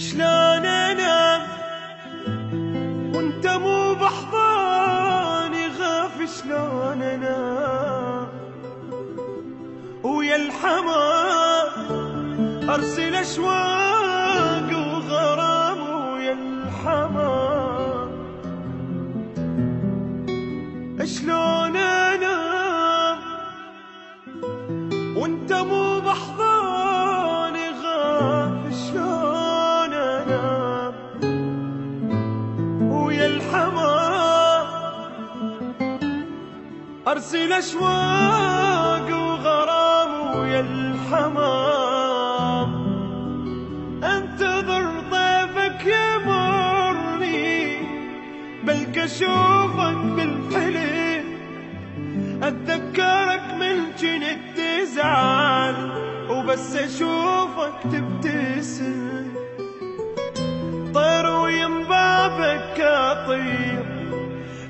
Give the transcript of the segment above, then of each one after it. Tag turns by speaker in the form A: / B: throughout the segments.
A: شلون انام وانت مو بحضاني غاف؟ شلون انام ويا الحمام ارسل اشواق وغرام ويا الحمام؟ شلون انام وانت مو بحضاني غاف؟ شلون انام ويا الحمام ارسل اشواق وغرام ويا الحمام؟ انتظر ضيفك يمرني بلقى اشوفك بالحلم، اتذكرك من جنت تزعل وبس اشوفك تبتسم. طير ويم بابك اطير،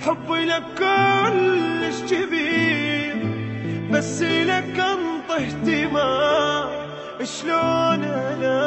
A: حبي لك كلش كبير، بس لك انطه اهتمام. شلون انا